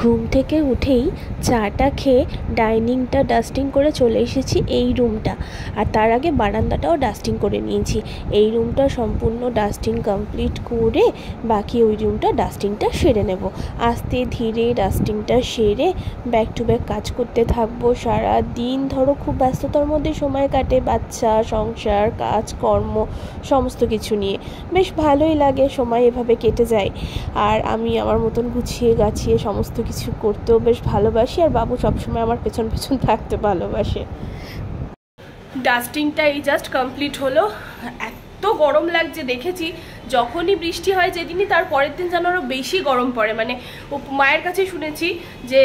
ঘুম থেকে উঠেই চাটা খেয়ে ডাইনিংটা ডাস্টিং করে চলে এসেছি এই রুমটা, আর তার আগে বারান্দাটাও ডাস্টিং করে নিয়েছি। এই রুমটা সম্পূর্ণ ডাস্টিং কমপ্লিট করে বাকি ওই রুমটা ডাস্টিংটা সেরে নেব। আস্তে ধীরে ডাস্টিংটা সেরে ব্যাক টু ব্যাক কাজ করতে থাকবো। সারা দিন ধরো খুব ব্যস্ততার মধ্যে সময় কাটে, বাচ্চা, সংসার, কাজকর্ম সমস্ত কিছু নিয়ে বেশ ভালোই লাগে, সময় এভাবে কেটে যায়। আর আমি আমার মতন গুছিয়ে গাছিয়ে সমস্ত কিছু করতেও বেশ ভালোবাসি, আর বাবু সবসময় আমার পেছন পেছন থাকতে ভালোবাসে। ডাস্টিংটা এই জাস্ট কমপ্লিট হলো। এত গরম লাগছে, দেখেছি যখনই বৃষ্টি হয় যেদিনই তার পরের দিন যেন আরও বেশি গরম পড়ে। মানে মায়ের কাছে শুনেছি যে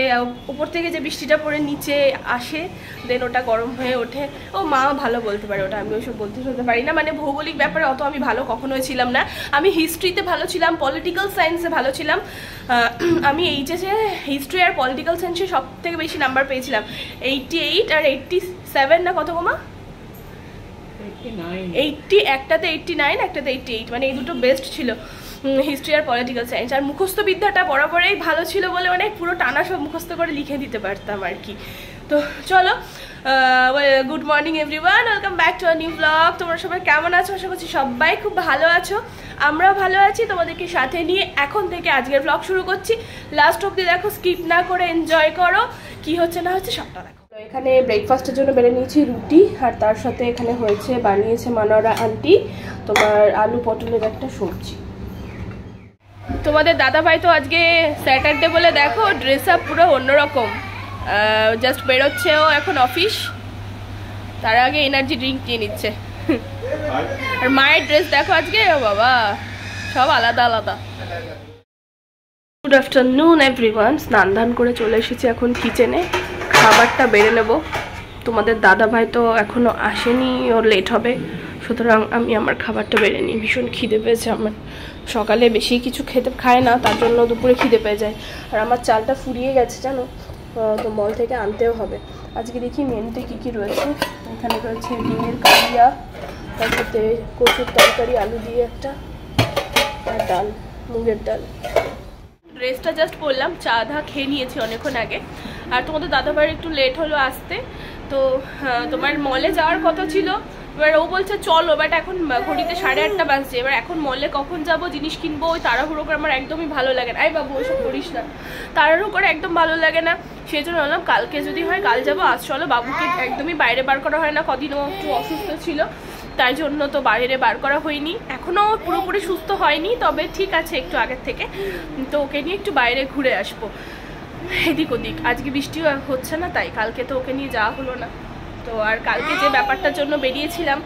উপর থেকে যে বৃষ্টিটা পড়ে নিচে আসে দেন ওটা গরম হয়ে ওঠে। ও মা ভালো বলতে পারে ওটা, আমি ওইসব বলতে শুনতে পারি না। মানে ভৌগোলিক ব্যাপারে অত আমি ভালো কখনোই ছিলাম না। আমি হিস্ট্রিতে ভালো ছিলাম, পলিটিক্যাল সায়েন্সে ভালো ছিলাম। আমি এইচএসে হিস্ট্রি আর পলিটিক্যাল সায়েন্সে সব থেকে বেশি নাম্বার পেয়েছিলাম, 88 আর 87 না কত কমা 80, একটাতে 89 একটাতে 88, মানে এই দুটো বেস্ট ছিল হিস্ট্রি আর পলিটিক্যাল সায়েন্স। আর মুখস্থ বিদ্যাটা বরাবরই ভালো ছিল বলে মানে পুরো টানা সব মুখস্থ করে লিখে দিতে পারতাম আর কি। তো চলো, good morning everyone, welcome back to a new blog. তোমরা সবাই কেমন আছো? আশা করছি সবাই খুব ভালো আছো, আমরাও ভালো আছি। তোমাদেরকে সাথে নিয়ে এখন থেকে আজকের ব্লগ শুরু করছি। লাস্ট অব্দি দেখো, স্কিপ না করে এনজয় করো, কি হচ্ছে না হচ্ছে সবটা দেখো। এখানে ব্রেকফাস্টের জন্য বেড়ে নিয়েছি রুটি, আর তার সাথে এখানে হয়েছে বানিয়েছে মানরা আন্টি তোমার আলু পটলের একটা সবজি। তোমাদের দাদাভাই তো আজকে স্যাটারডে বলে দেখো ড্রেস আপ পুরো অন্যরকম, জাস্ট বেরোচ্ছে ও এখন অফিস, তার আগে এনার্জি ড্রিঙ্ক নিয়ে নিচ্ছে। আর মায়ের ড্রেস দেখো আজকে, ও বাবা সব আলাদা আলাদা। গুড আফটারনুন এভরিওয়ান, স্নান ধান করে চলে এসেছি এখন কিচেনে, খাবারটা বেড়ে নেব। তোমাদের দাদাভাই তো এখনও আসেনি, ওর লেট হবে, সুতরাং আমি আমার খাবারটা বেড়ে নিই। ভীষণ খিদে পেয়েছে আমার, সকালে বেশি কিছু খায় না, তার জন্য দুপুরে খিদে পেয়ে যায়। আর আমার চালটা ফুরিয়ে গেছে জানো, তো মল থেকে আনতেও হবে। আজকে দেখি মেনুতে কী কী রয়েছে। এখানে রয়েছে ডিমের কালিয়া, তার সাথে কচুর তরকারি আলু দিয়ে একটা, আর ডাল, মুগের ডাল। ড্রেসটা জাস্ট পরলাম, চা ধা খেয়ে নিয়েছি অনেকক্ষণ আগে। আর তোমাদের দাদাভাইয়ের একটু লেট হলো আসতে, তো তোমার মলে যাওয়ার কথা ছিল। এবার ও বলছে চলো, বাট এখন ঘড়িতে 8:30 বাজছে। এবার এখন মলে কখন যাব, জিনিস কিনবো, ওই তাড়াহুড়ো করে আমার একদমই ভালো লাগে না। আই বাবু ওইসব করিস না, তাড়াহুড়ো করে একদম ভালো লাগে না। সেই জন্য বললাম কালকে যদি হয় কাল যাবো, আজ চলো। বাবুকে একদমই বাইরে বার করা হয় না, কদিন ও একটু অসুস্থ ছিল, তাই জন্য তো বাইরে বার করা হয়নি। এখনও পুরোপুরি সুস্থ হয়নি, তবে ঠিক আছে একটু আগের থেকে। তো ওকে নিয়ে একটু বাইরে ঘুরে আসবো এদিক ওদিক। আজকে বৃষ্টিও হচ্ছে না, তাই কালকে তো ওকে নিয়ে যাওয়া হলো না। তো আর কালকে যে ব্যাপারটার জন্য বেরিয়েছিলাম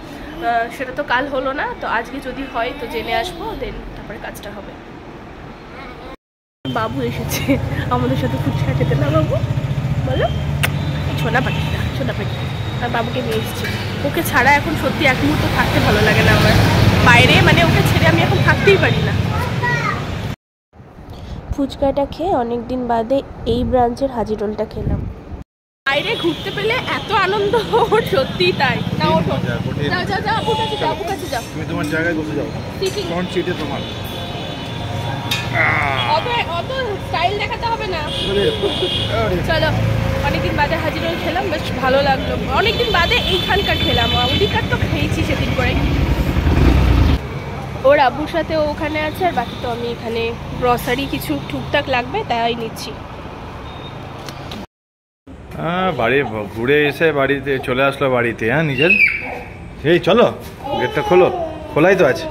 সেটা তো কাল হলো না, তো আজকে যদি হয় তো জেনে আসবো, দেন তারপরে কাজটা হবে। বাবু এসেছে আমাদের সাথে ফুচকা খেতে, না বাবু বলো, ছোনা পাখি না, ছোনা পাখি। আর বাবুকে নিয়ে এসেছি, ওকে ছাড়া এখন সত্যি এক মুহূর্ত থাকতে ভালো লাগে না আমার বাইরে, মানে ওকে ছেড়ে আমি এখন থাকতেই পারি না। ফুচকাটা খেয়ে অনেকদিন বাদে এই ব্রাঞ্চের হাজি রোলটা খেলাম। বাইরে ঘুরতে পেলে এত আনন্দ, সত্যি তাই। না ওঠো, যাও যাও যাও, আপু কাছে যাও, আপু কাছে যাও, তুমি তোমার জায়গায় বসে যাও, ফ্রন্ট সিটে তোমার। অত স্টাইল দেখাতে হবে না। চলো, অনেকদিন বাদে হাজি রোল খেলাম, বেশ ভালো লাগলো। অনেকদিন বাদে এইখানকার খেলাম, ওদিকার তো খেয়েছি সেদিন করে। ওর আব্বুর সাথে ও ওখানে আছে, আর বাকি তো আমি এখানে গ্রসারি কিছু টুকটাক লাগবে তাই নিচ্ছি। বাড়ি ঘুরে এসে বাড়িতে চলে আসলো বাড়িতে। হ্যাঁ নিজের, এই চলো গেটটা খোলো, খোলাই তো আছে।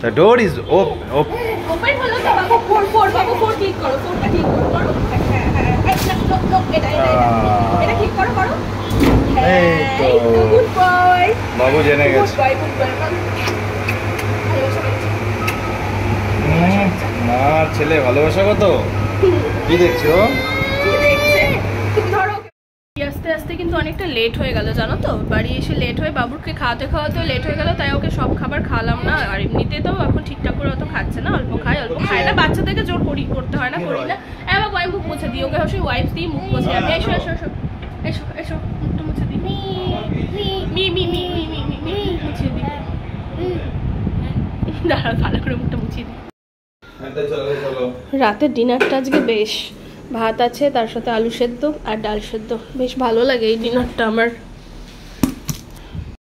দ্য ডোর ইজ ওপেন হলো তো বাবু, ফোর বাবু, ফোর ক্লিক করো, ফোরটা ক্লিক করো, করো এটা ক্লিক করো, করো। এই তো গুড বয়, বাবু জেনে গেছে। মার ছেলে ভালোবাসা কত, কি দেখছো? আস্তে আস্তে কিন্তু অনেকটা লেট হয়ে গেল জানো তো, বাড়ি এসে লেট হয়ে বাবুরকে খাওয়াতে খাওয়াতেও লেট হয়ে গেল, তাই ওকে সব খাবার খাওয়ালাম না। আর এমনিতে তো এখন ঠিকঠাক করে অত খাচ্ছে না, অল্প খায় না। বাচ্চাদেরকে জোর করতে হয় না, করি না। বাবু আমি মুখ মুছে দিই ওকে, অবশ্যই ওয়াইপ দিয়ে মুখ মুছে। আমি এসো এসো এসো এসো এসো, মুখটা মুছে দিই, me me me me me me me মুছিয়ে দিই। দাঁড়াও ভালো করে মুখটা মুছিয়ে দিই। রাতের ডিনারটা আজকে বেশ ভাত আছে, তার সাথে আলু সেদ্ধ আর ডাল সেদ্ধ। বেশ ভালো লাগে এই ডিনারটা আমার।